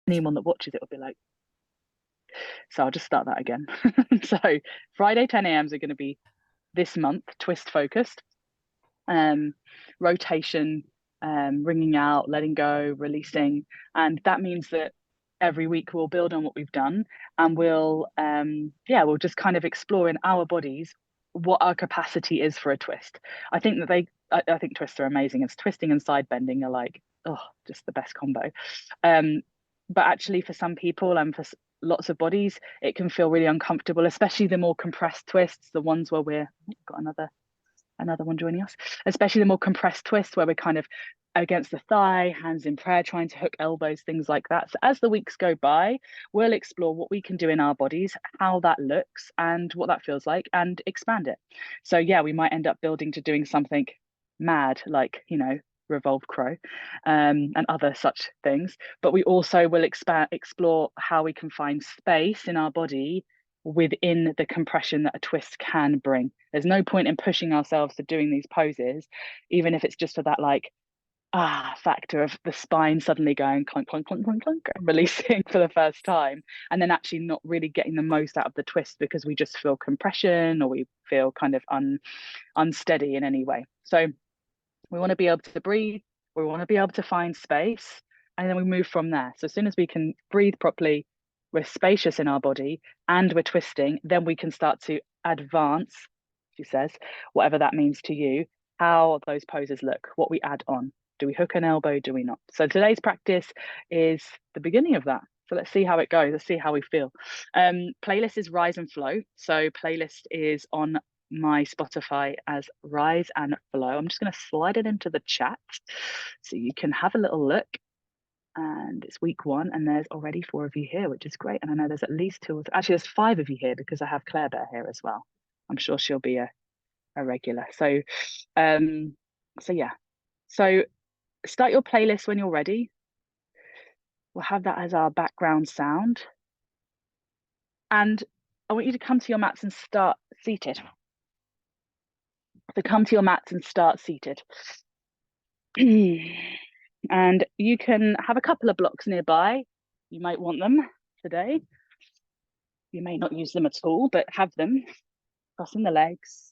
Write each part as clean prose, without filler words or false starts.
anyone that watches it will be like, so I'll just start that again. So Friday 10 a.m.s are going to be this month twist focused, rotation, ringing out, letting go, releasing. And that means that every week we'll build on what we've done, and we'll just kind of explore in our bodies what our capacity is for a twist. I think that I think twists are amazing. It's twisting and side bending are like, oh, just the best combo. But actually for some people and for lots of bodies, it can feel really uncomfortable, especially the more compressed twists, the ones where we're got another one joining us, especially the more compressed twists where we're kind of against the thigh, hands in prayer, trying to hook elbows, things like that. So as the weeks go by, we'll explore what we can do in our bodies, how that looks and what that feels like, and expand it. So yeah, we might end up building to doing something mad, like, revolve crow, and other such things. But we also will explore how we can find space in our body within the compression that a twist can bring. There's no point in pushing ourselves to doing these poses, even if it's just for that factor of the spine suddenly going clunk, clunk, clunk, clunk, clunk, and releasing for the first time, and then actually not really getting the most out of the twist because we just feel compression or we feel kind of unsteady in any way. So we want to be able to breathe, we want to be able to find space, and then we move from there. So as soon as we can breathe properly, we're spacious in our body and we're twisting, then we can start to advance, she says, whatever that means to you, how those poses look, what we add on. Do we hook an elbow? Do we not? So today's practice is the beginning of that. So let's see how it goes. Let's see how we feel. Playlist is Rise and Flow. So playlist is on my Spotify as Rise and Flow. I'm just going to slide it into the chat so you can have a little look. And it's week 1, and there's already 4 of you here, which is great. And I know there's at least 2 or 3. Actually, there's 5 of you here because I have Claire Bear here as well. I'm sure she'll be a regular. So yeah. So start your playlist when you're ready. We'll have that as our background sound. And I want you to come to your mats and start seated. So come to your mats and start seated. And you can have a couple of blocks nearby. You might want them today. You may not use them at all, but have them. Crossing the legs,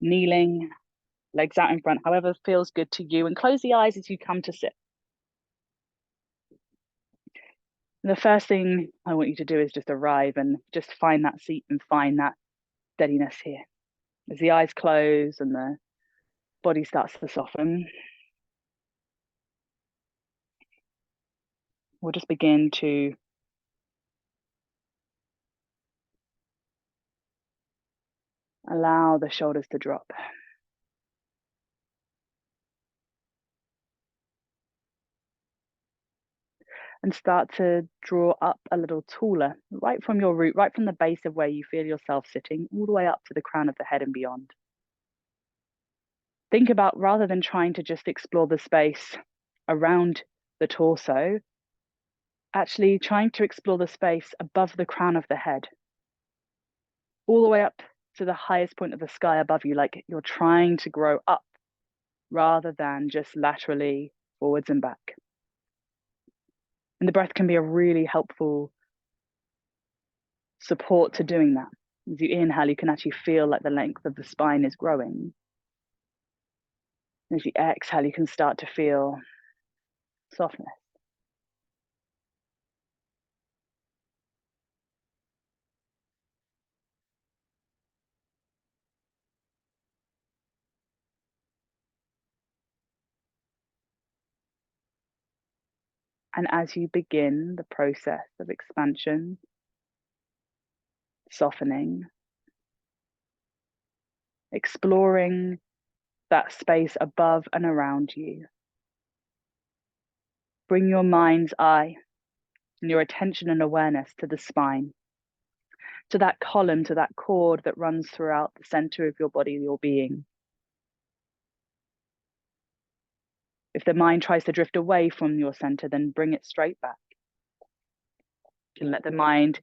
kneeling, legs out in front, however feels good to you. And close the eyes as you come to sit. The first thing I want you to do is just arrive and just find that seat and find that steadiness here. As the eyes close and the body starts to soften, we'll just begin to allow the shoulders to drop. And start to draw up a little taller, right from your root, right from the base of where you feel yourself sitting, all the way up to the crown of the head and beyond. Think about, rather than trying to just explore the space around the torso, actually trying to explore the space above the crown of the head, all the way up to the highest point of the sky above you, like you're trying to grow up rather than just laterally forwards and back. And the breath can be a really helpful support to doing that. As you inhale, you can actually feel like the length of the spine is growing. As you exhale, you can start to feel softness. And as you begin the process of expansion, softening, exploring that space above and around you, bring your mind's eye and your attention and awareness to the spine, to that column, to that cord that runs throughout the center of your body, your being. If the mind tries to drift away from your center, then bring it straight back. And let the mind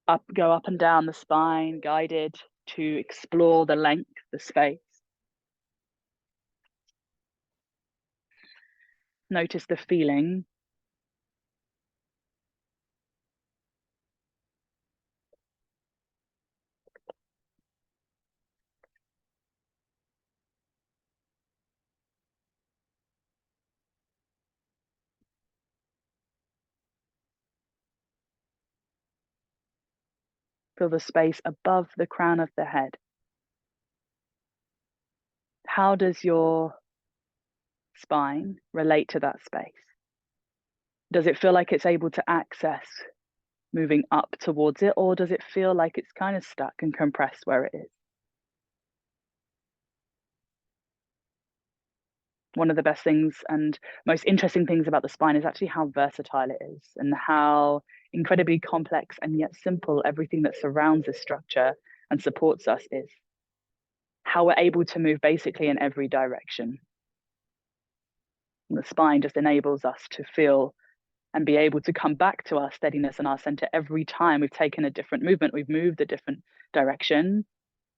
go up and down the spine, guided to explore the length, the space. Notice the feeling Feel the space above the crown of the head. How does your spine relate to that space? Does it feel like it's able to access moving up towards it, or does it feel like it's kind of stuck and compressed where it is? One of the best things and most interesting things about the spine is actually how versatile it is and how incredibly complex and yet simple everything that surrounds this structure and supports us is. How we're able to move basically in every direction. And the spine just enables us to feel and be able to come back to our steadiness and our center every time we've taken a different movement, we've moved a different direction,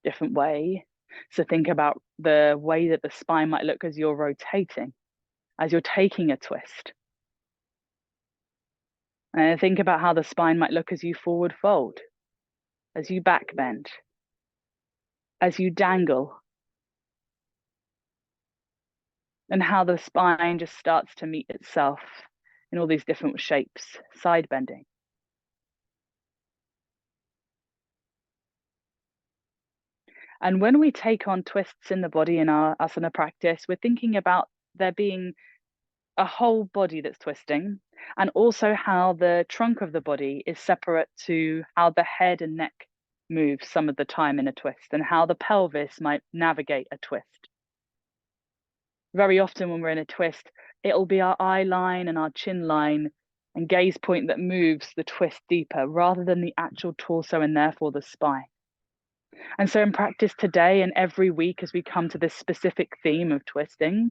different way. So think about the way that the spine might look as you're rotating, as you're taking a twist. And think about how the spine might look as you forward fold, as you back bend, as you dangle, and how the spine just starts to meet itself in all these different shapes, side bending. And when we take on twists in the body in our asana practice, we're thinking about there being a whole body that's twisting, and also how the trunk of the body is separate to how the head and neck move some of the time in a twist, and how the pelvis might navigate a twist. Very often when we're in a twist, it'll be our eye line and our chin line and gaze point that moves the twist deeper rather than the actual torso and therefore the spine. And so in practice today and every week as we come to this specific theme of twisting,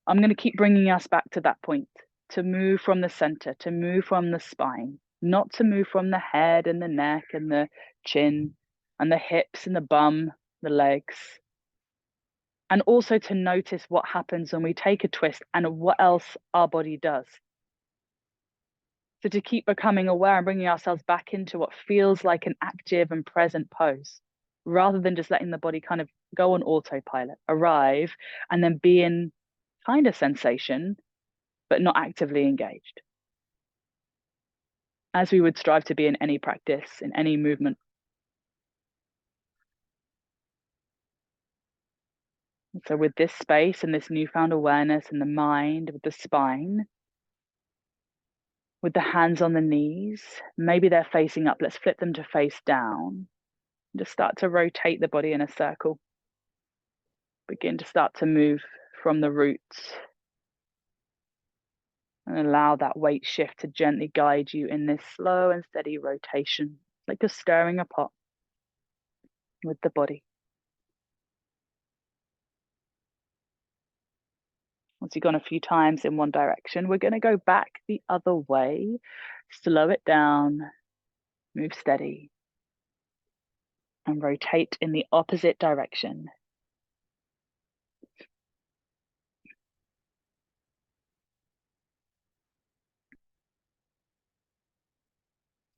I'm going to keep bringing us back to that point, to move from the center, to move from the spine, not to move from the head and the neck and the chin and the hips and the bum, the legs. And also to notice what happens when we take a twist and what else our body does. So to keep becoming aware and bringing ourselves back into what feels like an active and present pose, rather than just letting the body kind of go on autopilot, arrive, and then be in kind of sensation, but not actively engaged. As we would strive to be in any practice, in any movement. So with this space and this newfound awareness in the mind, with the spine, with the hands on the knees, maybe they're facing up, let's flip them to face down. Just start to rotate the body in a circle. Begin to start to move from the roots. And allow that weight shift to gently guide you in this slow and steady rotation, like you're stirring a pot with the body. Once you've gone a few times in one direction, we're going to go back the other way, slow it down, move steady, and rotate in the opposite direction.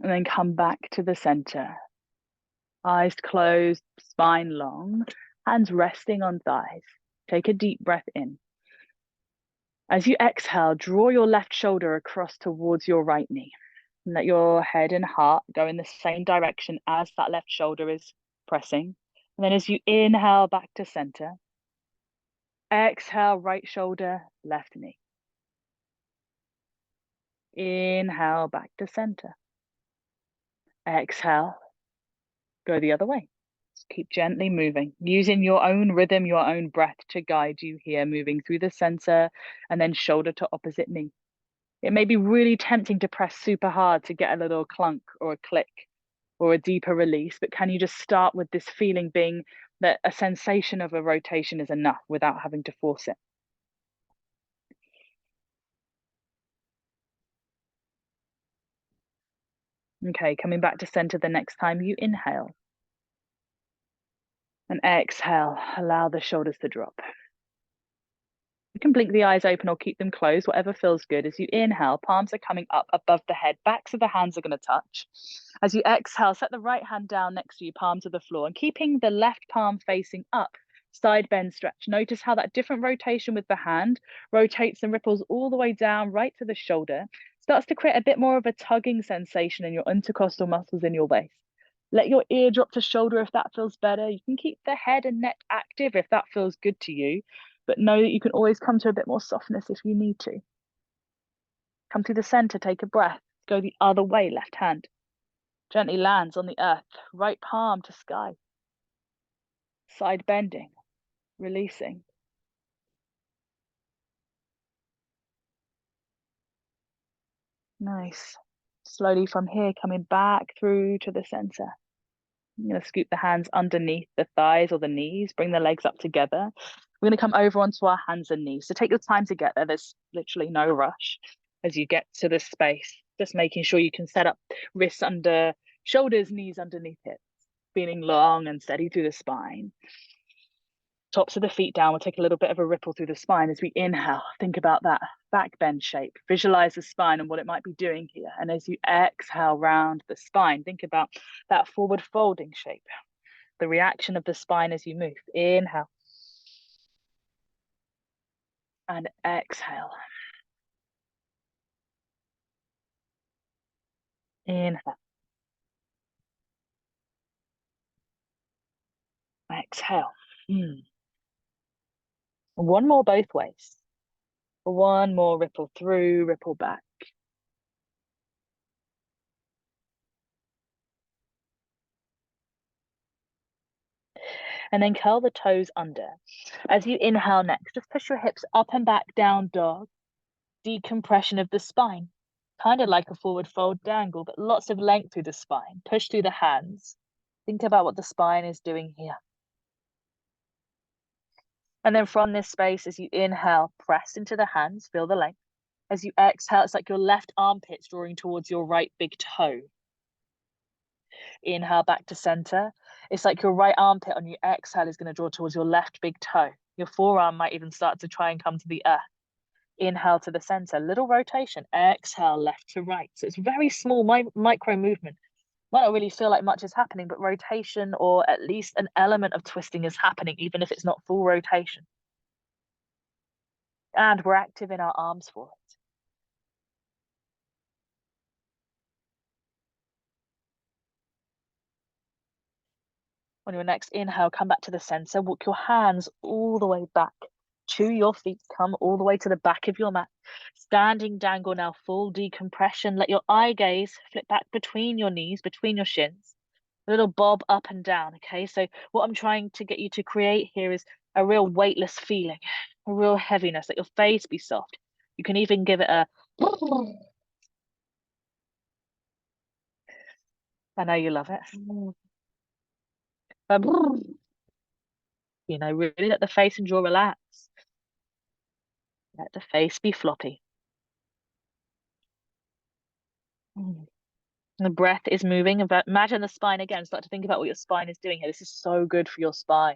And then come back to the center. Eyes closed, spine long, hands resting on thighs. Take a deep breath in. As you exhale, draw your left shoulder across towards your right knee. And let your head and heart go in the same direction as that left shoulder is pressing. And then as you inhale back to center, exhale, right shoulder, left knee. Inhale back to center. Exhale, go the other way. Just keep gently moving, using your own rhythm, your own breath to guide you here, moving through the center and then shoulder to opposite knee. It may be really tempting to press super hard to get a little clunk or a click or a deeper release, but can you just start with this feeling being that a sensation of a rotation is enough without having to force it? Okay, coming back to center the next time you inhale. And exhale, allow the shoulders to drop. You can blink the eyes open or keep them closed, whatever feels good. As you inhale, palms are coming up above the head, backs of the hands are going to touch. As you exhale, set the right hand down next to you, palm to the floor, and keeping the left palm facing up, Side bend stretch. Notice how that different rotation with the hand rotates and ripples all the way down right to the shoulder. Starts to create a bit more of a tugging sensation in your intercostal muscles in your waist. Let your ear drop to shoulder if that feels better. You can keep the head and neck active if that feels good to you, but know that you can always come to a bit more softness if you need to. Come through the center, take a breath. Go the other way, left hand. Gently lands on the earth, right palm to sky. Side bending, releasing. Nice. Slowly from here, coming back through to the center. I'm going to scoop the hands underneath the thighs or the knees, bring the legs up together. We're going to come over onto our hands and knees. So take your time to get there. There's literally no rush as you get to this space. Just making sure you can set up wrists under shoulders, knees underneath hips, feeling long and steady through the spine. Tops of the feet down. We'll take a little bit of a ripple through the spine as we inhale. Think about that back bend shape. Visualize the spine and what it might be doing here. And as you exhale round the spine, think about that forward folding shape. The reaction of the spine as you move. Inhale. And exhale. Inhale. Exhale. One more both ways. One more ripple through, ripple back. And then curl the toes under. As you inhale next, just push your hips up and back, down dog. Decompression of the spine. Kind of like a forward fold dangle, but lots of length through the spine. Push through the hands. Think about what the spine is doing here. And then from this space, as you inhale, press into the hands, feel the length. As you exhale, it's like your left armpit's drawing towards your right big toe. Inhale back to center. It's like your right armpit on your exhale is going to draw towards your left big toe. Your forearm might even start to try and come to the earth. Inhale to the center, little rotation. Exhale left to right. So it's very small micro movement. Might not really feel like much is happening, but rotation or at least an element of twisting is happening, even if it's not full rotation. And we're active in our arms for it. On your next inhale, come back to the center. Walk your hands all the way back to your feet. Come all the way to the back of your mat. Standing dangle now, full decompression. Let your eye gaze flip back between your knees, between your shins. A little bob up and down, okay? So what I'm trying to get you to create here is a real weightless feeling, a real heaviness. Let your face be soft. You can even give it a... I know you love it. You know, really let the face and jaw relax. Let the face be floppy. The breath is moving. Imagine the spine again. Start to think about what your spine is doing here. This is so good for your spine.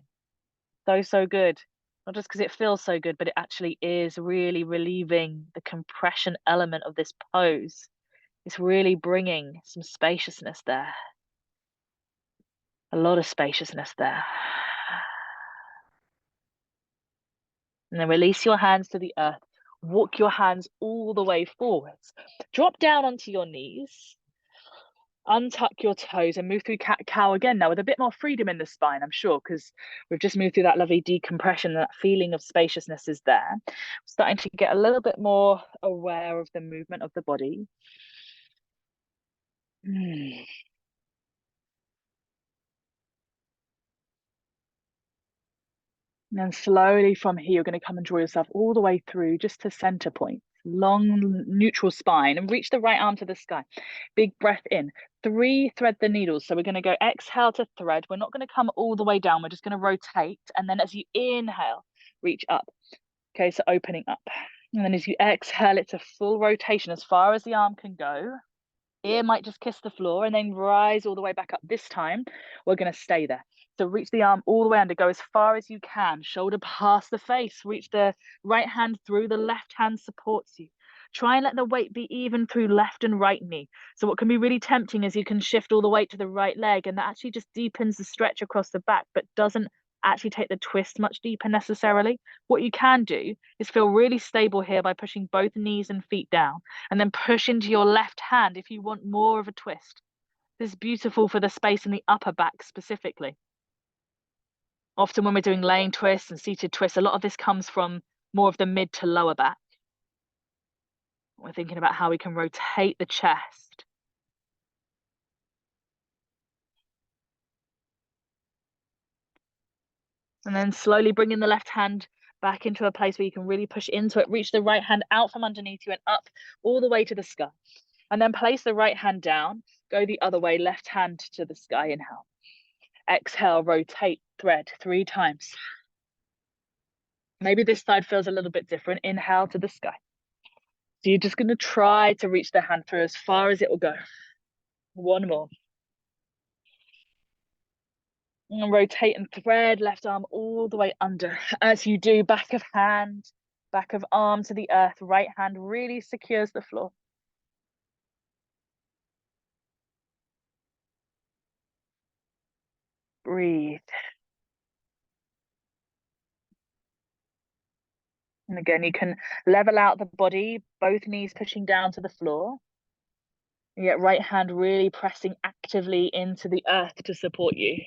So, so good. Not just because it feels so good, but it actually is really relieving the compression element of this pose. It's really bringing some spaciousness there. A lot of spaciousness there. And then release your hands to the earth. Walk your hands all the way forwards. Drop down onto your knees. Untuck your toes and move through cat-cow again now with a bit more freedom in the spine, I'm sure, because we've just moved through that lovely decompression. That feeling of spaciousness is there. Starting to get a little bit more aware of the movement of the body. And then slowly from here, you're going to come and draw yourself all the way through just to center point. Long neutral spine and reach the right arm to the sky. Big breath in. 3, thread the needles. So we're going to go exhale to thread. We're not going to come all the way down. We're just going to rotate. And then as you inhale, reach up. Okay, so opening up. And then as you exhale, it's a full rotation as far as the arm can go. Ear might just kiss the floor and then rise all the way back up. This time, we're going to stay there. So reach the arm all the way under, go as far as you can, shoulder past the face, reach the right hand through, the left hand supports you. Try and let the weight be even through left and right knee. So what can be really tempting is you can shift all the weight to the right leg, and that actually just deepens the stretch across the back, but doesn't actually take the twist much deeper necessarily. What you can do is feel really stable here by pushing both knees and feet down, and then push into your left hand if you want more of a twist. This is beautiful for the space in the upper back specifically. Often when we're doing laying twists and seated twists, a lot of this comes from more of the mid to lower back. We're thinking about how we can rotate the chest. And then slowly bringing the left hand back into a place where you can really push into it. Reach the right hand out from underneath you and up all the way to the sky. And then place the right hand down, go the other way, left hand to the sky, inhale. Exhale, rotate, thread 3 times. Maybe this side feels a little bit different. Inhale to the sky. So you're just going to try to reach the hand through as far as it will go. 1 more. And rotate and thread left arm all the way under. As you do, back of hand, back of arm to the earth, right hand really secures the floor. Breathe. And again, you can level out the body, both knees pushing down to the floor. Yet right hand really pressing actively into the earth to support you.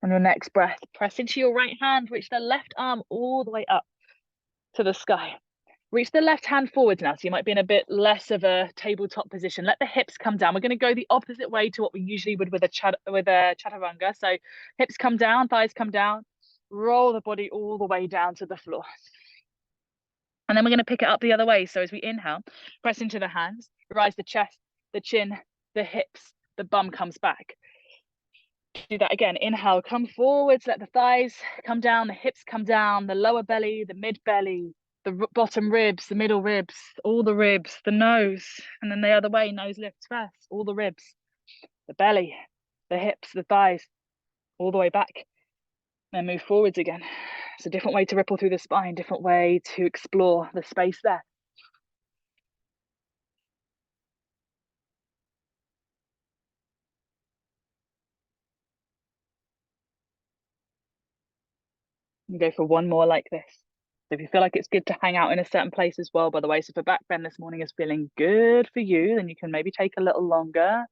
On your next breath, press into your right hand, reach the left arm all the way up to the sky. Reach the left hand forwards now, so you might be in a bit less of a tabletop position. Let the hips come down. We're going to go the opposite way to what we usually would with a chaturanga. So hips come down, thighs come down, roll the body all the way down to the floor. And then we're going to pick it up the other way. So as we inhale, press into the hands, rise the chest, the chin, the hips, the bum comes back. Do that again. Inhale, come forwards, let the thighs come down, the hips come down, the lower belly, the mid belly, the bottom ribs, the middle ribs, all the ribs, the nose, and then the other way, nose lifts first, all the ribs, the belly, the hips, the thighs, all the way back, and move forwards again. It's a different way to ripple through the spine, different way to explore the space there. And go for 1 more like this. So if you feel like it's good to hang out in a certain place as well, by the way, so if a back bend this morning is feeling good for you, then you can maybe take a little longer.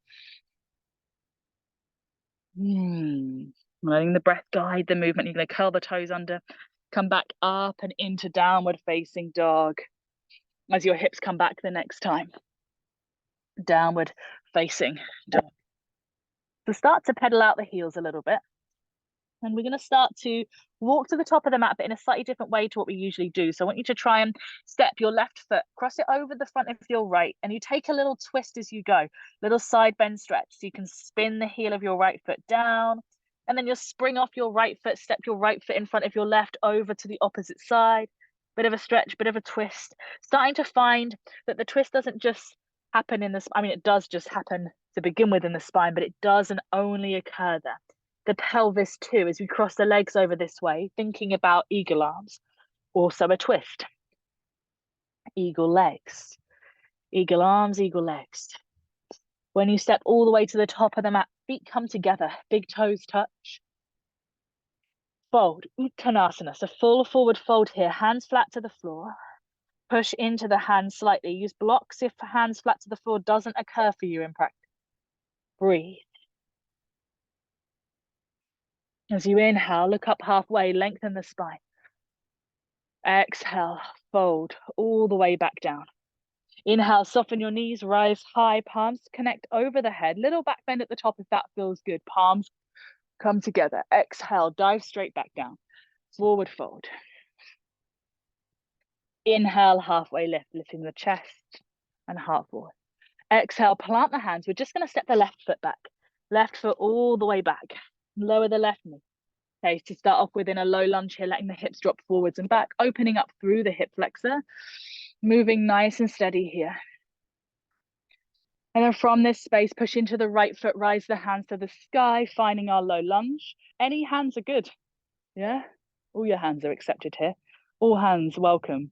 Letting the breath guide the movement. You're going to curl the toes under, come back up and into downward facing dog as your hips come back the next time. Downward facing dog. So start to pedal out the heels a little bit. And we're going to start to walk to the top of the mat, but in a slightly different way to what we usually do. So I want you to try and step your left foot, cross it over the front of your right, and you take a little twist as you go, little side bend stretch. So you can spin the heel of your right foot down, and then you'll spring off your right foot, step your right foot in front of your left over to the opposite side. Bit of a stretch, bit of a twist. Starting to find that the twist doesn't just happen in this, I mean, it does just happen to begin with in the spine, but it doesn't only occur there. The pelvis too, as we cross the legs over this way, thinking about eagle arms, also a twist. Eagle legs, eagle arms, eagle legs. When you step all the way to the top of the mat, feet come together, big toes touch. Fold, Uttanasana, so full forward fold here, hands flat to the floor. Push into the hands slightly. Use blocks if hands flat to the floor doesn't occur for you in practice. Breathe. As you inhale, look up halfway, lengthen the spine. Exhale, fold all the way back down. Inhale, soften your knees, rise high, palms connect over the head. Little back bend at the top if that feels good. Palms come together. Exhale, dive straight back down. Forward fold. Inhale, halfway lift, lifting the chest and heart forward. Exhale, plant the hands. We're just going to step the left foot back. Left foot all the way back. Lower the left knee. Okay, to start off with in a low lunge here, letting the hips drop forwards and back, opening up through the hip flexor, moving nice and steady here. And then from this space, push into the right foot, rise the hands to the sky, finding our low lunge. Any hands are good, yeah? All your hands are accepted here. All hands welcome.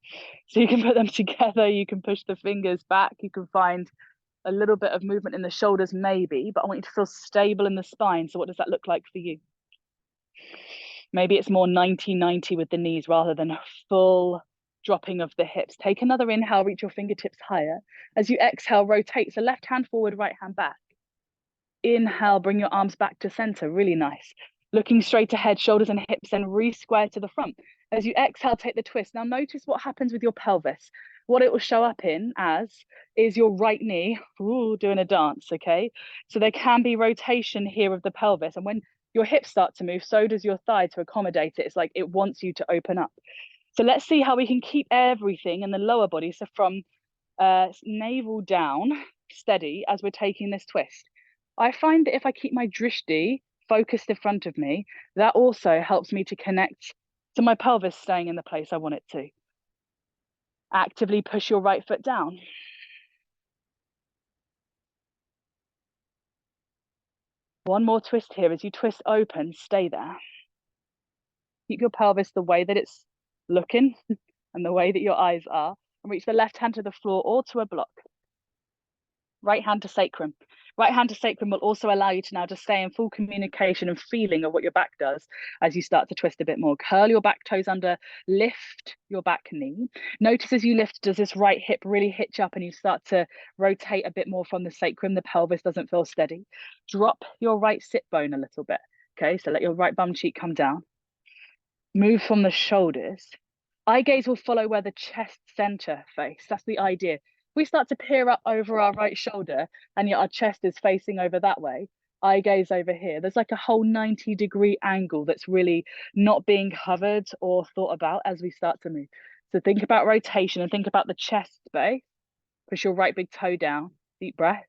So you can put them together, you can push the fingers back, you can find a little bit of movement in the shoulders maybe, but I want you to feel stable in the spine. So what does that look like for you? Maybe it's more 90-90 with the knees rather than a full dropping of the hips. Take another inhale, reach your fingertips higher. As you exhale, rotate. So left hand forward, right hand back. Inhale, bring your arms back to center. Really nice. Looking straight ahead, shoulders and hips, and re-square to the front. As you exhale, take the twist. Now notice what happens with your pelvis. What it will show up in as is your right knee, ooh, doing a dance, okay? So there can be rotation here of the pelvis. And when your hips start to move, so does your thigh to accommodate it. It's like it wants you to open up. So let's see how we can keep everything in the lower body. So from navel down, steady as we're taking this twist. I find that if I keep my drishti focused in front of me, that also helps me to connect to my pelvis staying in the place I want it to. Actively push your right foot down. One more twist here. As you twist open, stay there. Keep your pelvis the way that it's looking and the way that your eyes are, and reach the left hand to the floor or to a block. Right hand to sacrum. Right hand to sacrum will also allow you to now just stay in full communication and feeling of what your back does as you start to twist a bit more. Curl your back toes under, lift your back knee. Notice as you lift, does this right hip really hitch up and you start to rotate a bit more from the sacrum? The pelvis doesn't feel steady. Drop your right sit bone a little bit. Okay, so let your right bum cheek come down. Move from the shoulders. Eye gaze will follow where the chest center face. That's the idea. We start to peer up over our right shoulder and yet our chest is facing over that way, eye gaze over here. There's like a whole 90-degree angle that's really not being covered or thought about as we start to move. So think about rotation and think about the chest space. Push your right big toe down, deep breath.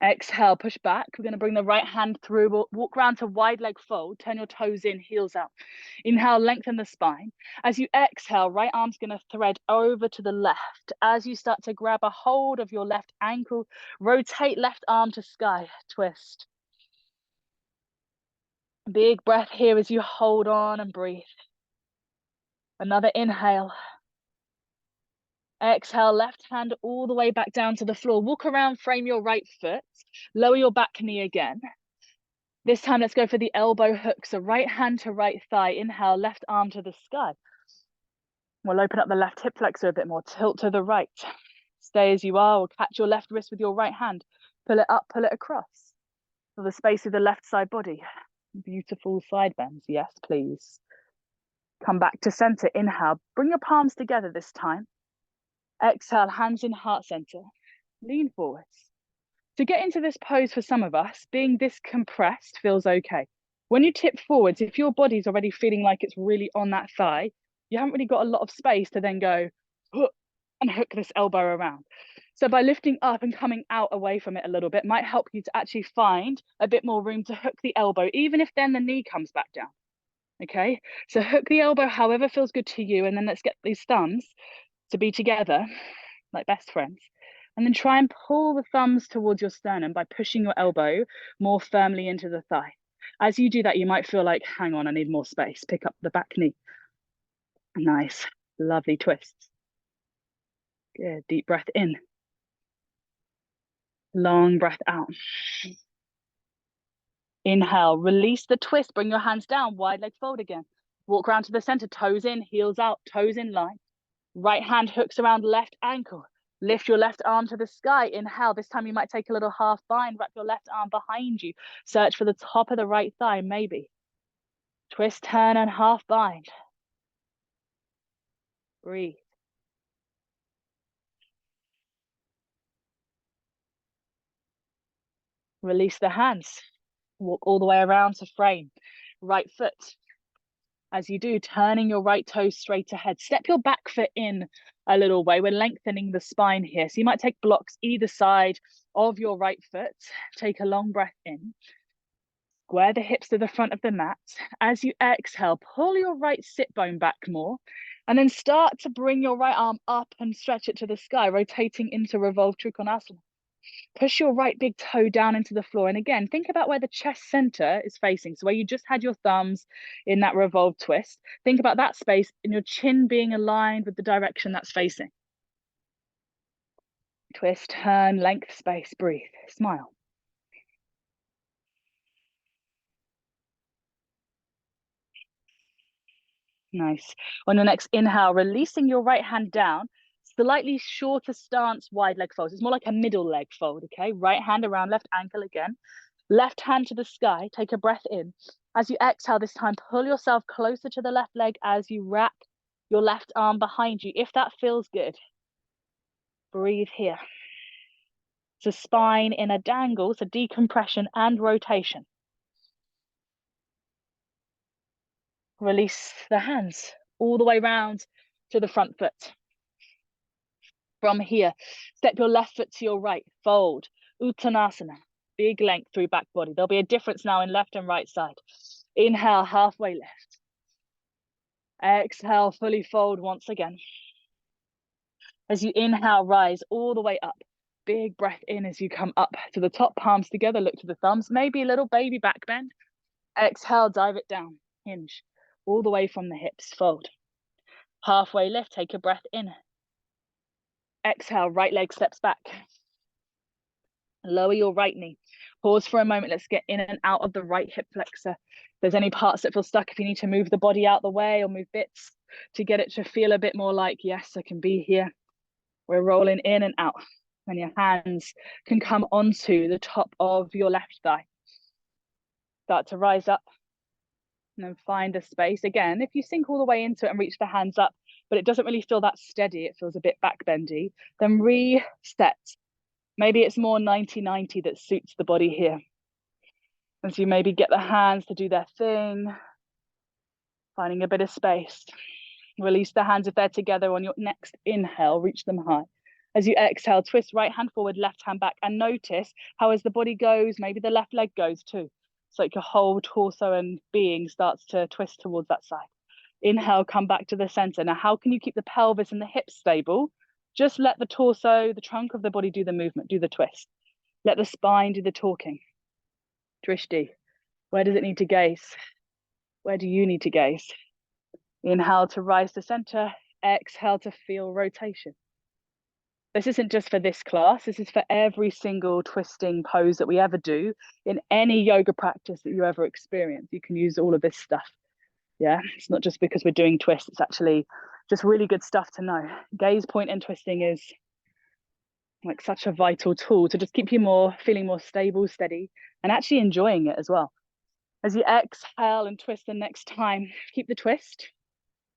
Exhale, push back. We're going to bring the right hand through. We'll walk around to wide leg fold. Turn your toes in, heels out. Inhale, lengthen the spine. As you exhale, right arm's going to thread over to the left. As you start to grab a hold of your left ankle, rotate left arm to sky, twist. Big breath here as you hold on and breathe. Another inhale. Exhale, left hand all the way back down to the floor. Walk around, frame your right foot. Lower your back knee again. This time, let's go for the elbow hook. So right hand to right thigh. Inhale, left arm to the sky. We'll open up the left hip flexor a bit more. Tilt to the right. Stay as you are, or catch your left wrist with your right hand. Pull it up, pull it across. For the space of the left side body. Beautiful side bends. Yes, please. Come back to center. Inhale. Bring your palms together this time. Exhale, hands in heart center. Lean forwards. To get into this pose for some of us, being this compressed feels okay. When you tip forwards, if your body's already feeling like it's really on that thigh, you haven't really got a lot of space to then go and hook this elbow around. So by lifting up and coming out away from it a little bit might help you to actually find a bit more room to hook the elbow, even if then the knee comes back down. Okay, so hook the elbow however feels good to you, and then let's get these thumbs to be together like best friends. And then try and pull the thumbs towards your sternum by pushing your elbow more firmly into the thigh. As you do that, you might feel like, hang on, I need more space. Pick up the back knee. Nice, lovely twists. Good, deep breath in. Long breath out. Inhale, release the twist, bring your hands down, wide leg fold again. Walk around to the center, toes in, heels out, toes in line. Right hand hooks around left ankle. Lift your left arm to the sky. Inhale. This time you might take a little half bind. Wrap your left arm behind you. Search for the top of the right thigh, maybe. Twist, turn, and half bind. Breathe. Release the hands. Walk all the way around to frame. Right foot. As you do, turning your right toe straight ahead. Step your back foot in a little way. We're lengthening the spine here. So you might take blocks either side of your right foot. Take a long breath in. Square the hips to the front of the mat. As you exhale, pull your right sit bone back more. And then start to bring your right arm up and stretch it to the sky, rotating into revolved Trikonasana. Push your right big toe down into the floor. And again, think about where the chest center is facing. So where you just had your thumbs in that revolved twist, think about that space and your chin being aligned with the direction that's facing. Twist, turn, length, space, breathe, smile. Nice. On your next inhale, releasing your right hand down, slightly shorter stance, wide leg folds. It's more like a middle leg fold, okay? Right hand around left ankle again. Left hand to the sky, take a breath in. As you exhale this time, pull yourself closer to the left leg as you wrap your left arm behind you. If that feels good, breathe here. So spine in a dangle, so decompression and rotation. Release the hands all the way round to the front foot. From here, step your left foot to your right, fold, Uttanasana, big length through back body. There'll be a difference now in left and right side. Inhale, halfway lift. Exhale, fully fold once again. As you inhale, rise all the way up. Big breath in as you come up to the top, palms together, look to the thumbs, maybe a little baby back bend. Exhale, dive it down, hinge, all the way from the hips, fold. Halfway lift, take a breath in. Exhale, right leg steps back. Lower your right knee. Pause for a moment. Let's get in and out of the right hip flexor. If there's any parts that feel stuck, if you need to move the body out the way or move bits to get it to feel a bit more like, yes, I can be here. We're rolling in and out. And your hands can come onto the top of your left thigh. Start to rise up and then find a space. Again, if you sink all the way into it and reach the hands up, but it doesn't really feel that steady, it feels a bit back bendy, then reset. Maybe it's more 90-90 that suits the body here. As you maybe get the hands to do their thing, finding a bit of space. Release the hands if they're together. On your next inhale, reach them high. As you exhale, twist right hand forward, left hand back, and notice how as the body goes, maybe the left leg goes too. It's like your whole torso and being starts to twist towards that side. Inhale, come back to the center. Now, how can you keep the pelvis and the hips stable? Just let the torso, the trunk of the body do the movement, do the twist. Let the spine do the talking. Drishti, where does it need to gaze? Where do you need to gaze? Inhale to rise to center, exhale to feel rotation. This isn't just for this class, this is for every single twisting pose that we ever do in any yoga practice that you ever experience. You can use all of this stuff. Yeah, it's not just because we're doing twists, it's actually just really good stuff to know. Gaze, point, and twisting is like such a vital tool to just keep you feeling more stable, steady, and actually enjoying it as well. As you exhale and twist the next time, keep the twist.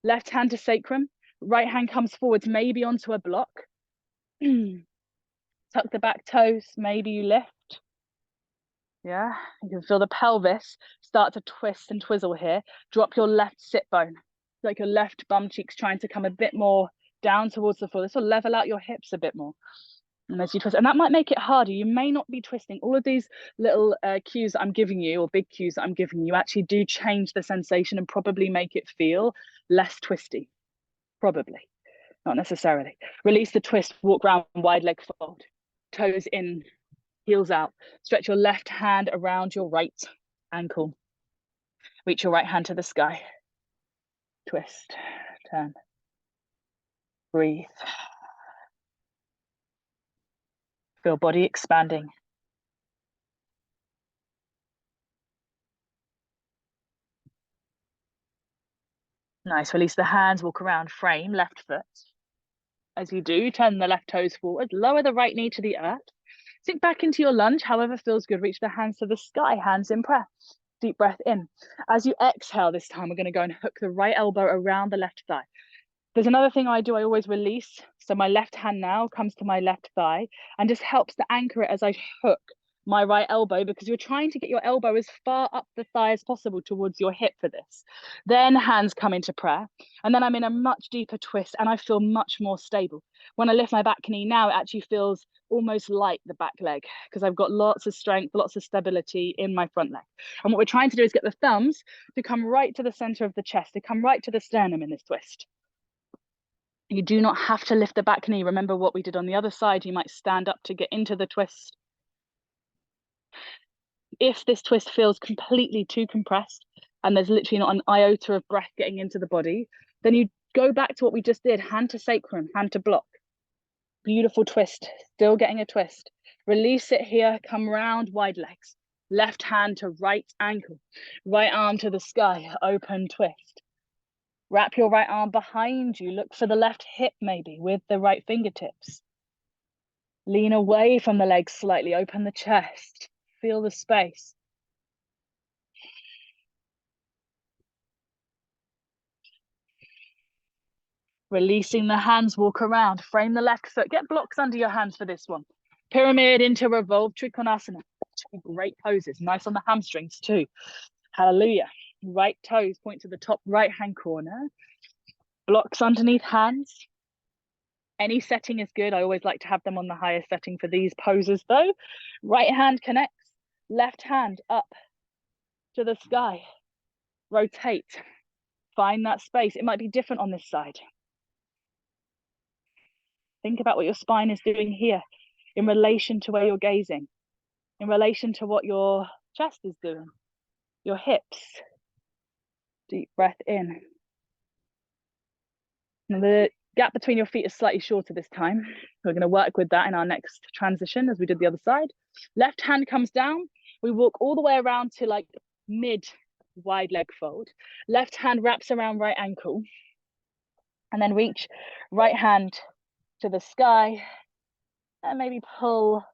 Left hand to sacrum, right hand comes forwards, maybe onto a block. Tuck the back toes, maybe you lift. Yeah, you can feel the pelvis start to twist and twizzle here. Drop your left sit bone, like your left bum cheeks trying to come a bit more down towards the floor. This will level out your hips a bit more. And as you twist, and that might make it harder. You may not be twisting. All of these little cues that I'm giving you, or big cues that I'm giving you, actually do change the sensation and probably make it feel less twisty. Probably, not necessarily. Release the twist, walk round, wide leg fold. Toes in, heels out. Stretch your left hand around your right ankle. Reach your right hand to the sky. Twist, turn, breathe. Feel body expanding. Nice, release the hands, walk around, frame, left foot. As you do, turn the left toes forward, lower the right knee to the earth. Sink back into your lunge, however feels good. Reach the hands to the sky, hands in prayer. Deep breath in. As you exhale this time, we're gonna go and hook the right elbow around the left thigh. There's another thing I do, I always release. So my left hand now comes to my left thigh and just helps to anchor it as I hook my right elbow, because you're trying to get your elbow as far up the thigh as possible towards your hip for this. Then hands come into prayer, and then I'm in a much deeper twist and I feel much more stable. When I lift my back knee now, it actually feels almost like the back leg, because I've got lots of strength, lots of stability in my front leg. And what we're trying to do is get the thumbs to come right to the center of the chest, to come right to the sternum in this twist. You do not have to lift the back knee. Remember what we did on the other side. You might stand up to get into the twist. If this twist feels completely too compressed and there's literally not an iota of breath getting into the body, then you go back to what we just did, hand to sacrum, hand to block. Beautiful twist, still getting a twist. Release it here, come round, wide legs. Left hand to right ankle, right arm to the sky, open twist. Wrap your right arm behind you, look for the left hip maybe with the right fingertips. Lean away from the legs slightly, open the chest, feel the space. Releasing the hands, walk around, frame the left foot, get blocks under your hands for this one. Pyramid into revolve, Trikonasana. Great poses, nice on the hamstrings too. Hallelujah. Right toes point to the top right hand corner. Blocks underneath hands. Any setting is good. I always like to have them on the highest setting for these poses though. Right hand connects, left hand up to the sky. Rotate, find that space. It might be different on this side. Think about what your spine is doing here in relation to where you're gazing, in relation to what your chest is doing, your hips. Deep breath in. Now the gap between your feet is slightly shorter this time. We're going to work with that in our next transition as we did the other side. Left hand comes down. We walk all the way around to like mid wide leg fold. Left hand wraps around right ankle. And then reach right hand to the sky and maybe pull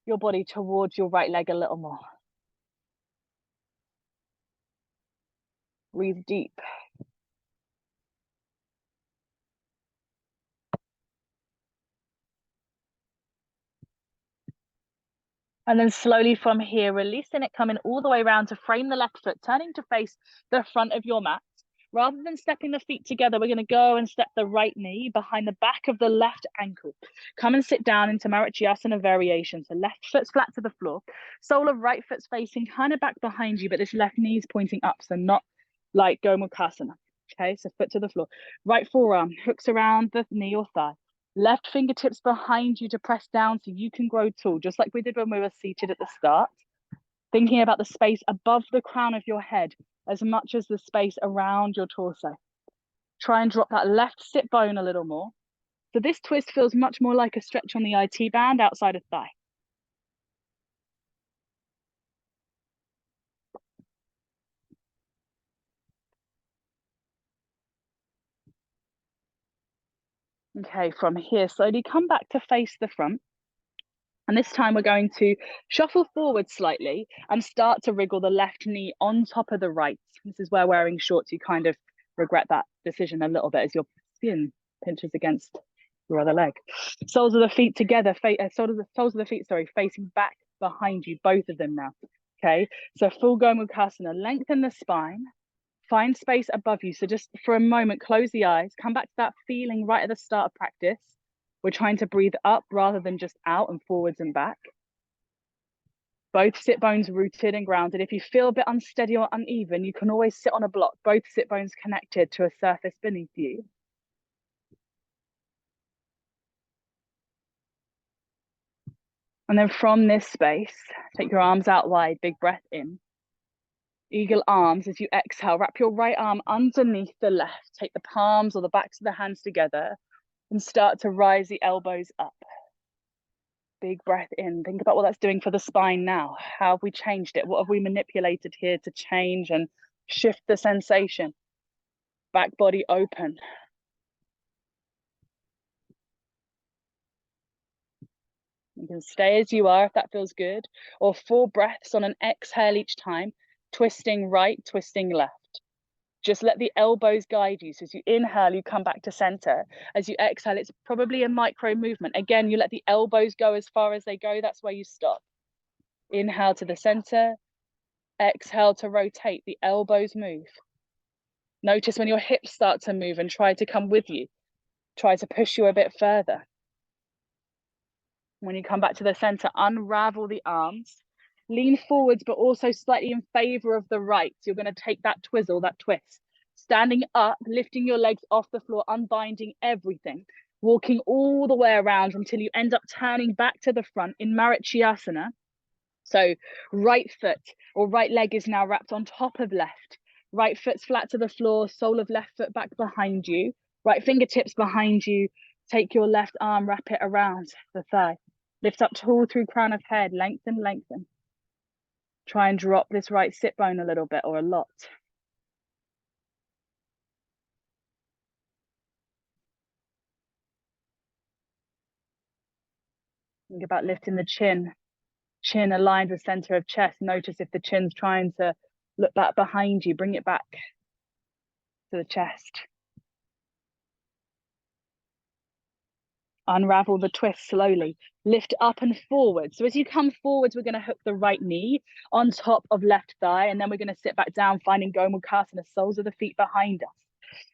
your body towards your right leg a little more. Breathe deep. And then slowly from here, releasing it, coming all the way around to frame the left foot, turning to face the front of your mat. Rather than stepping the feet together, we're going to go and step the right knee behind the back of the left ankle. Come and sit down into Marichyasana variation. So left foot's flat to the floor. Sole of right foot's facing kind of back behind you, but this left knee is pointing up, so not like Gomukhasana. Okay, so foot to the floor. Right forearm hooks around the knee or thigh. Left fingertips behind you to press down so you can grow tall, just like we did when we were seated at the start. Thinking about the space above the crown of your head as much as the space around your torso. Try and drop that left sit bone a little more. So this twist feels much more like a stretch on the IT band outside of thigh. Okay, from here, slowly come back to face the front. And this time we're going to shuffle forward slightly and start to wriggle the left knee on top of the right. This is where wearing shorts, you kind of regret that decision a little bit as your skin pinches against your other leg. Soles of the feet together, soles of the feet, facing back behind you, both of them now. Okay, so full Gomukhasana, lengthen the spine, find space above you. So just for a moment, close the eyes, come back to that feeling right at the start of practice. We're trying to breathe up rather than just out and forwards and back. Both sit bones rooted and grounded. If you feel a bit unsteady or uneven, you can always sit on a block, both sit bones connected to a surface beneath you. And then from this space, take your arms out wide, big breath in. Eagle arms as you exhale, wrap your right arm underneath the left. Take the palms or the backs of the hands together and start to rise the elbows up. Big breath in. Think about what that's doing for the spine now. How have we changed it? What have we manipulated here to change and shift the sensation? Back body open. You can stay as you are if that feels good, or 4 breaths on an exhale each time, twisting right, twisting left. Just let the elbows guide you. So as you inhale, you come back to center. As you exhale, it's probably a micro movement. Again, you let the elbows go as far as they go. That's where you stop. Inhale to the center. Exhale to rotate. The elbows move. Notice when your hips start to move and try to come with you. Try to push you a bit further. When you come back to the center, unravel the arms. Lean forwards, but also slightly in favor of the right. You're going to take that twizzle, that twist. Standing up, lifting your legs off the floor, unbinding everything, walking all the way around until you end up turning back to the front in Marichyasana. So right foot or right leg is now wrapped on top of left. Right foot's flat to the floor, sole of left foot back behind you. Right fingertips behind you. Take your left arm, wrap it around the thigh. Lift up tall through crown of head, lengthen, lengthen. Try and drop this right sit bone a little bit or a lot. Think about lifting the chin. Chin aligned with center of chest. Notice if the chin's trying to look back behind you, bring it back to the chest. Unravel the twist slowly. Lift up and forward. So as you come forwards, we're going to hook the right knee on top of left thigh, and then we're going to sit back down, finding Gomukhasana, soles of the feet behind us.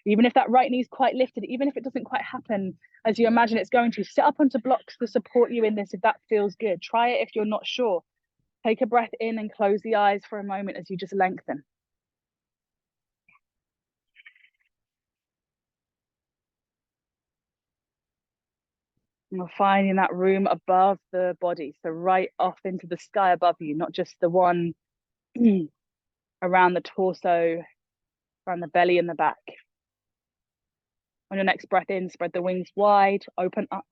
Even if that right knee is quite lifted, even if it doesn't quite happen as you imagine it's going to, sit up onto blocks to support you in this if that feels good. Try it if you're not sure. Take a breath in and close the eyes for a moment as you just lengthen. And we're finding that room above the body, so right off into the sky above you, not just the one around the torso, around the belly and the back. On your next breath in, spread the wings wide, open up.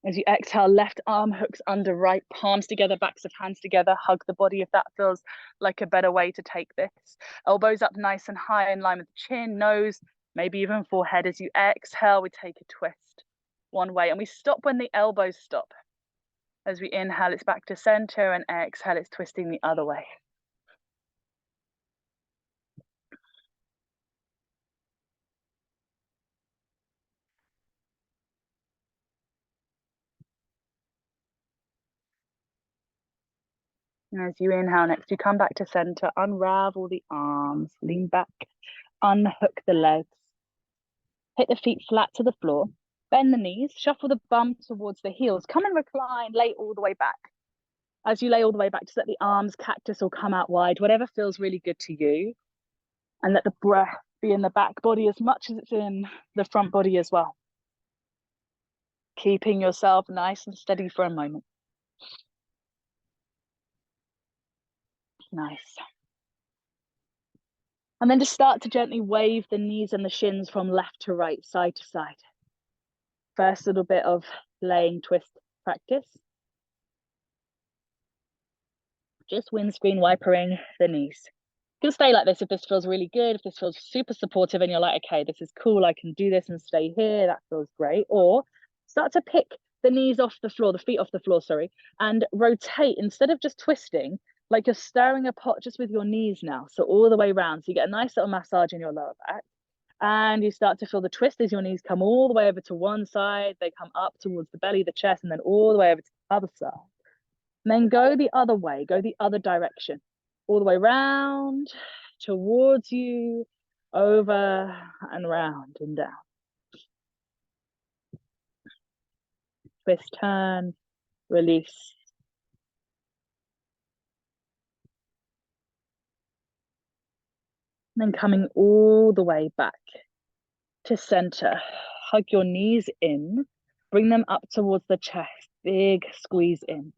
As you exhale, left arm hooks under right, palms together, backs of hands together, hug the body if that feels like a better way to take this. Elbows up nice and high in line with the chin, nose, maybe even forehead. As you exhale, we take a twist one way and we stop when the elbows stop. As we inhale, it's back to center, and exhale, it's twisting the other way. And as you inhale next, you come back to center, unravel the arms, lean back, unhook the legs, hit the feet flat to the floor, bend the knees, shuffle the bum towards the heels, come and recline, lay all the way back. As you lay all the way back, just let the arms cactus or come out wide, whatever feels really good to you. And let the breath be in the back body as much as it's in the front body as well. Keeping yourself nice and steady for a moment. Nice. And then just start to gently wave the knees and the shins from left to right, side to side. First little bit of laying twist practice. Just windscreen wipering the knees. You can stay like this if this feels really good, if this feels super supportive and you're like, okay, this is cool, I can do this and stay here, that feels great. Or start to pick the knees off the floor, the feet off the floor, sorry, and rotate instead of just twisting, like you're stirring a pot just with your knees now. So all the way around. So you get a nice little massage in your lower back. And you start to feel the twist as your knees come all the way over to one side, they come up towards the belly, the chest, and then all the way over to the other side. And then go the other way, go the other direction, all the way round, towards you, over and round and down. Twist, turn, release. And then coming all the way back to center. Hug your knees in, bring them up towards the chest, big squeeze in.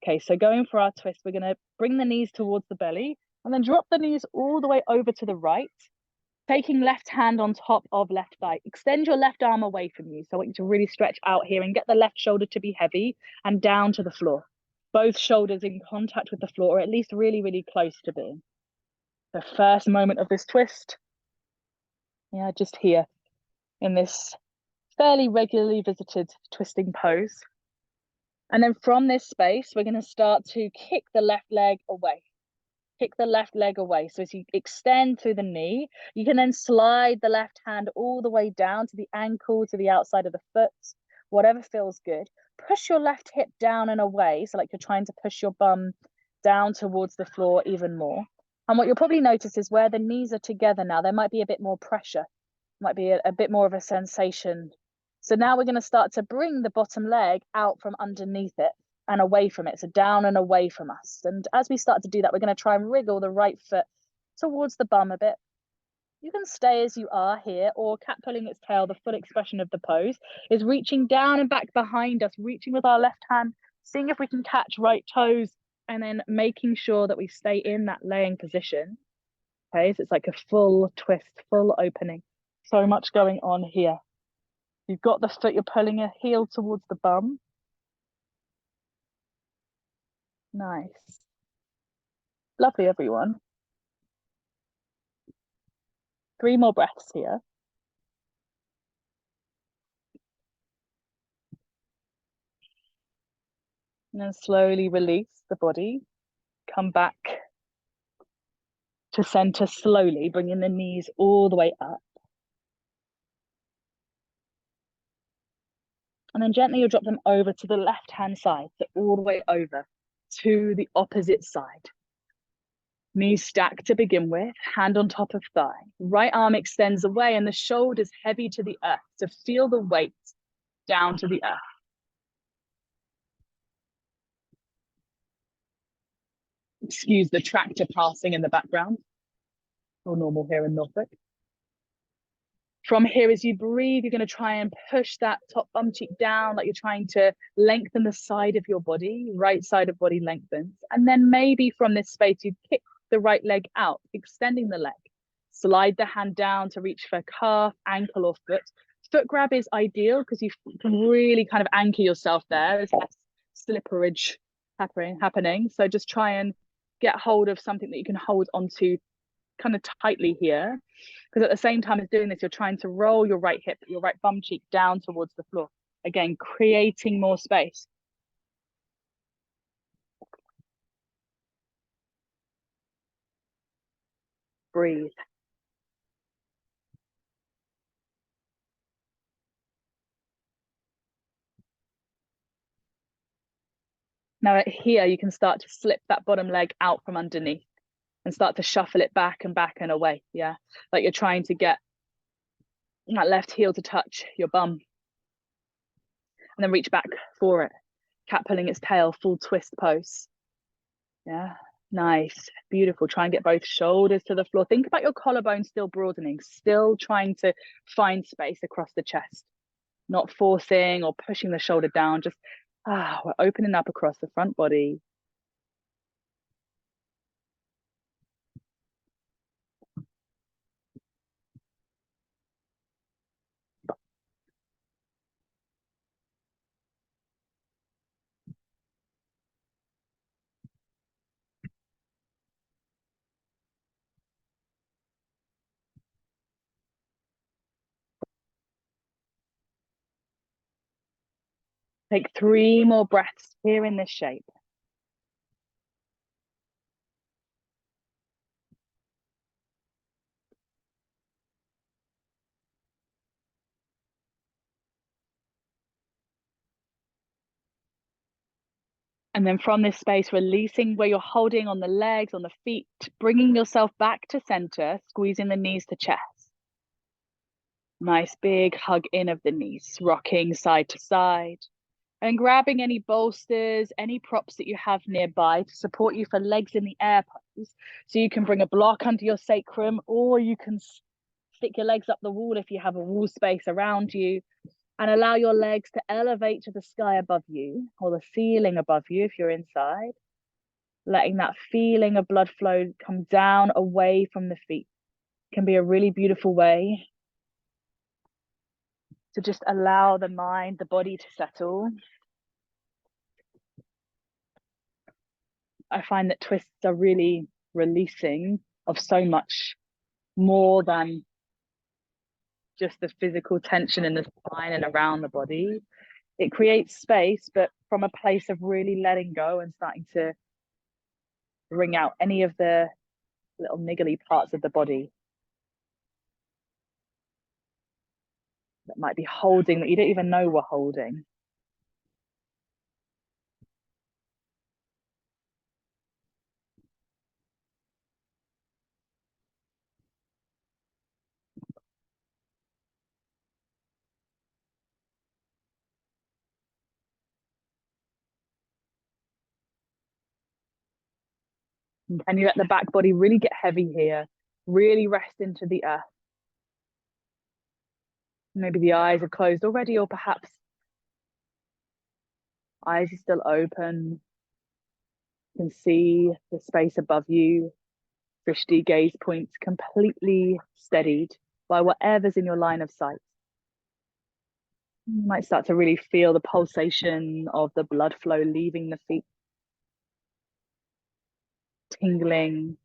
Okay, so going for our twist, we're gonna bring the knees towards the belly and then drop the knees all the way over to the right, taking left hand on top of left thigh. Extend your left arm away from you. So I want you to really stretch out here and get the left shoulder to be heavy and down to the floor. Both shoulders in contact with the floor, or at least really, really close to being. The first moment of this twist, yeah, just here in this fairly regularly visited twisting pose. And then from this space, we're going to start to kick the left leg away. Kick the left leg away. So as you extend through the knee, you can then slide the left hand all the way down to the ankle, to the outside of the foot, whatever feels good. Push your left hip down and away. So like you're trying to push your bum down towards the floor even more. And what you'll probably notice is where the knees are together now, there might be a bit more pressure, might be a bit more of a sensation. So now we're going to start to bring the bottom leg out from underneath it and away from it, so down and away from us. And as we start to do that, we're going to try and wriggle the right foot towards the bum a bit. You can stay as you are here, or cat pulling its tail, the full expression of the pose, is reaching down and back behind us, reaching with our left hand, seeing if we can catch right toes, and then making sure that we stay in that laying position. Okay, so it's like a full twist, full opening. So much going on here. You've got the foot, you're pulling a heel towards the bum. Nice. Lovely, everyone. 3 more breaths here. And then slowly release the body. Come back to center slowly, bringing the knees all the way up. And then gently you'll drop them over to the left-hand side, so all the way over to the opposite side. Knees stacked to begin with, hand on top of thigh. Right arm extends away and the shoulders heavy to the earth. So feel the weight down to the earth. Excuse the tractor passing in the background, or normal here in Norfolk. From here, as you breathe, you're going to try and push that top bum cheek down, like you're trying to lengthen the side of your body, right side of body lengthens. And then maybe from this space, you kick the right leg out, extending the leg. Slide the hand down to reach for calf, ankle, or foot. Foot grab is ideal because you can really kind of anchor yourself there. There's less slipperage happening. So just try and get hold of something that you can hold onto kind of tightly here, because at the same time as doing this, you're trying to roll your right hip, your right bum cheek down towards the floor, again creating more space. Breathe. Now here you can start to slip that bottom leg out from underneath and start to shuffle it back and away. Yeah, like you're trying to get that left heel to touch your bum, and then reach back for it. Cat pulling its tail, full twist pose. Yeah, nice, beautiful. Try and get both shoulders to the floor. Think about your collarbone still broadening, still trying to find space across the chest, not forcing or pushing the shoulder down. Just we're opening up across the front body. Take 3 more breaths here in this shape. And then from this space, releasing where you're holding on the legs, on the feet, bringing yourself back to center, squeezing the knees to chest. Nice big hug in of the knees, rocking side to side. And grabbing any bolsters, any props that you have nearby to support you for legs in the air pose. So you can bring a block under your sacrum, or you can stick your legs up the wall if you have a wall space around you, and allow your legs to elevate to the sky above you, or the ceiling above you if you're inside. Letting that feeling of blood flow come down away from the feet can be a really beautiful way to just allow the mind, the body to settle. I find that twists are really releasing of so much more than just the physical tension in the spine and around the body. It creates space, but from a place of really letting go and starting to bring out any of the little niggly parts of the body that might be holding, that you don't even know we're holding. And you let the back body really get heavy here. Really rest into the earth. Maybe the eyes are closed already, or perhaps eyes are still open. You can see the space above you. Drishti, gaze points completely steadied by whatever's in your line of sight. You might start to really feel the pulsation of the blood flow leaving the feet, tingling.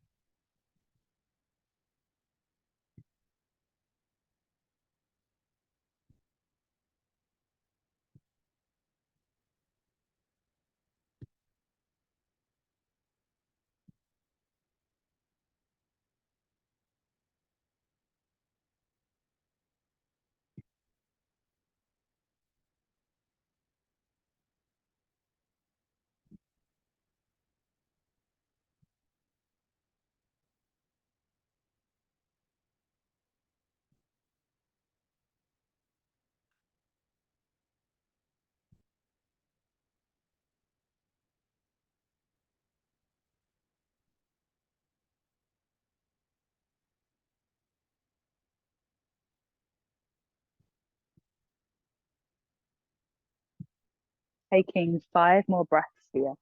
Taking 5 more breaths here.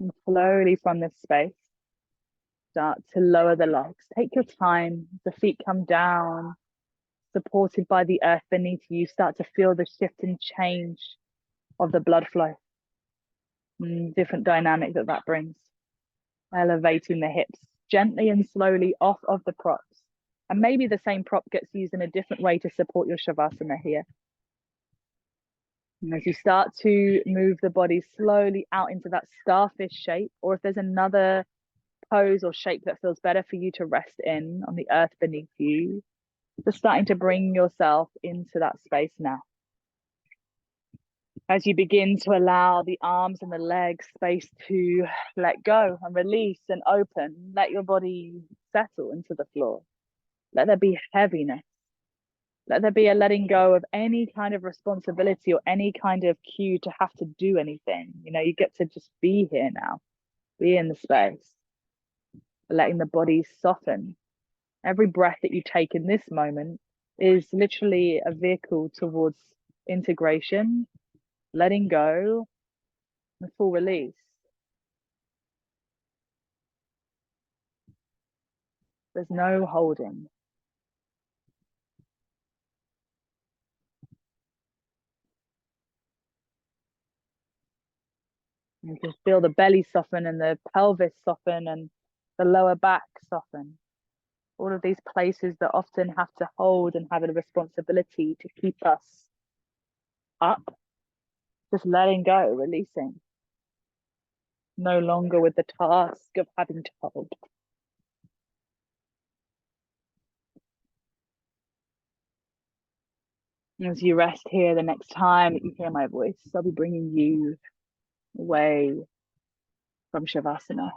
And slowly from this space, start to lower the legs. Take your time. The feet come down, supported by the earth beneath you. Start to feel the shift and change of the blood flow. Different dynamic that brings. Elevating the hips gently and slowly off of the props. And maybe the same prop gets used in a different way to support your Shavasana here. And as you start to move the body slowly out into that starfish shape, or if there's another pose or shape that feels better for you to rest in on the earth beneath you, just starting to bring yourself into that space now. As you begin to allow the arms and the legs space to let go and release and open, let your body settle into the floor. Let there be heaviness. Let there be a letting go of any kind of responsibility or any kind of cue to have to do anything. You know, you get to just be here now, be in the space, letting the body soften. Every breath that you take in this moment is literally a vehicle towards integration, letting go, and full release. There's no holding. You can feel the belly soften and the pelvis soften and the lower back soften. All of these places that often have to hold and have a responsibility to keep us up, just letting go, releasing. No longer with the task of having to hold. As you rest here, the next time that you hear my voice, I'll be bringing you away from Shavasana.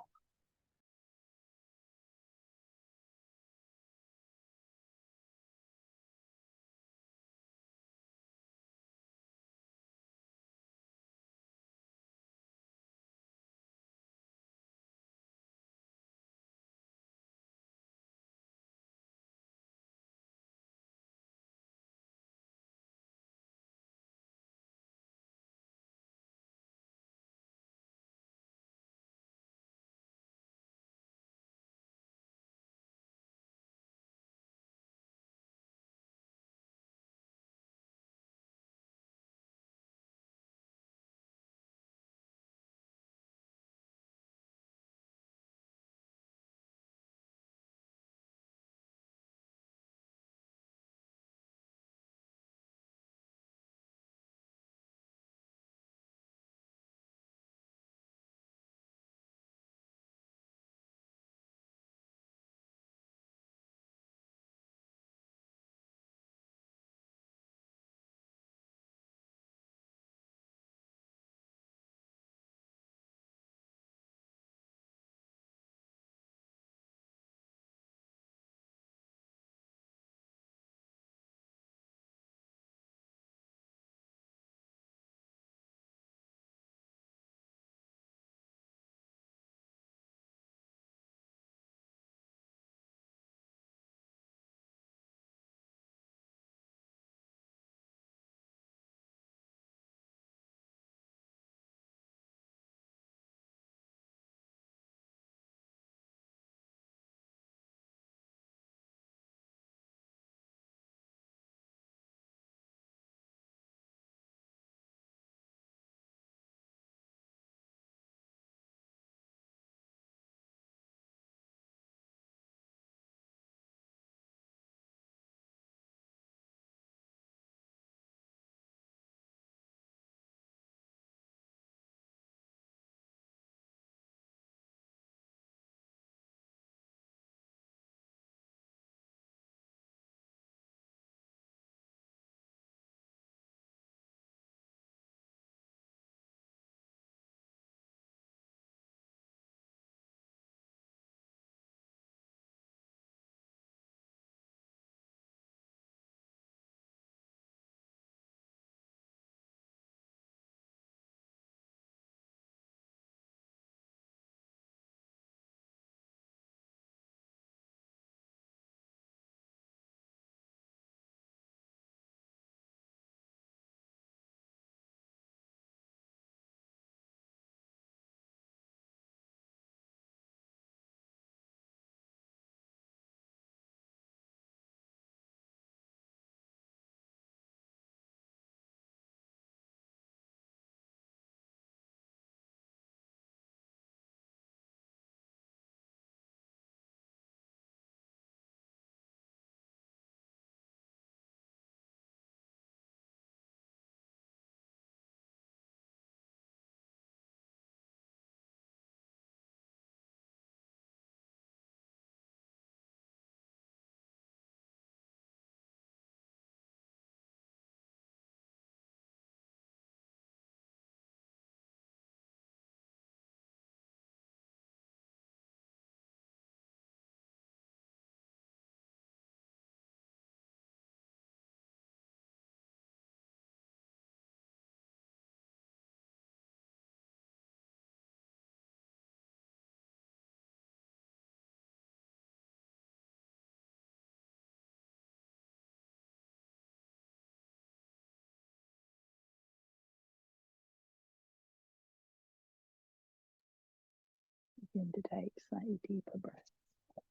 Begin to take slightly deeper breaths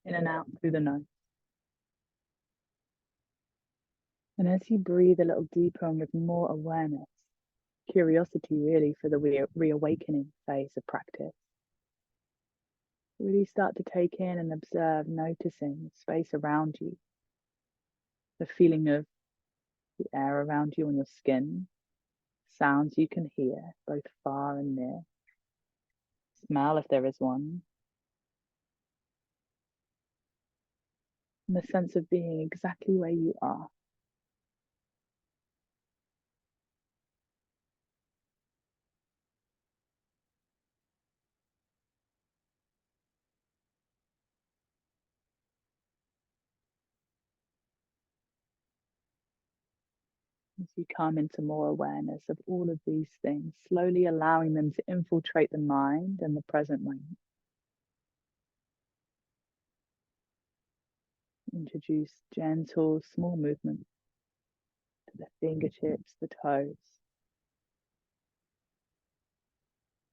in and out through the nose. And as you breathe a little deeper and with more awareness, curiosity really for the reawakening phase of practice, really start to take in and observe, noticing the space around you, the feeling of the air around you on your skin, sounds you can hear, both far and near, smell if there is one, and the sense of being exactly where you are. As you come into more awareness of all of these things, slowly allowing them to infiltrate the mind and the present moment. Introduce gentle, small movements to the fingertips, the toes,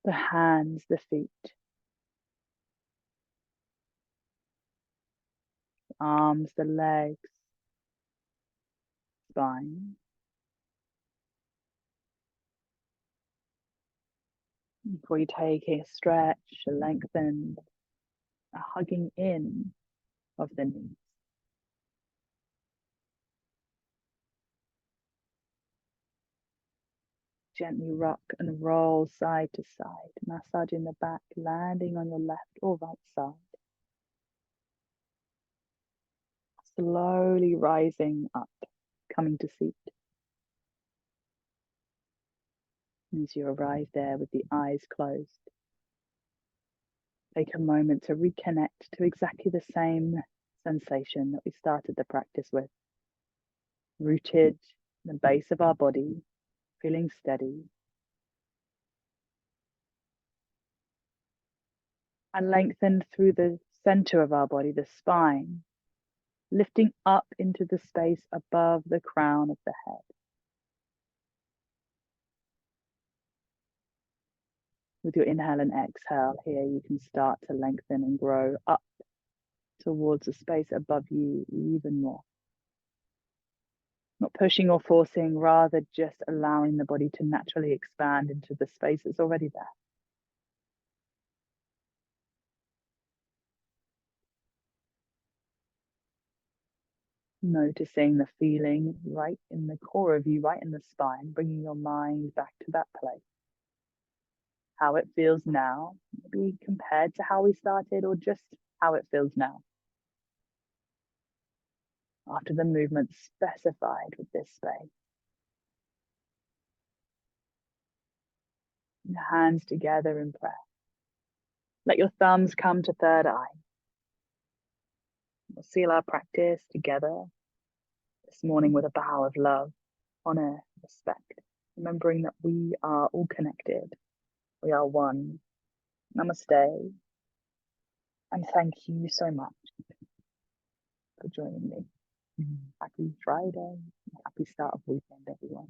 the hands, the feet, the arms, the legs, spine. Before you take a stretch, a lengthen, a hugging in of the knees. Gently rock and roll side to side, massaging the back, landing on your left or right side. Slowly rising up, coming to seat. As you arrive there with the eyes closed, take a moment to reconnect to exactly the same sensation that we started the practice with. Rooted in the base of our body, feeling steady. And lengthened through the center of our body, the spine, lifting up into the space above the crown of the head. With your inhale and exhale here, you can start to lengthen and grow up towards the space above you even more. Not pushing or forcing, rather just allowing the body to naturally expand into the space that's already there. Noticing the feeling right in the core of you, right in the spine, bringing your mind back to that place. How it feels now, maybe compared to how we started, or just how it feels now. After the movement specified with this space. Your hands together in prayer. Let your thumbs come to third eye. We'll seal our practice together this morning with a bow of love, honor, respect, remembering that we are all connected. We are one. Namaste. And thank you so much for joining me. Happy Friday. Happy start of weekend, everyone.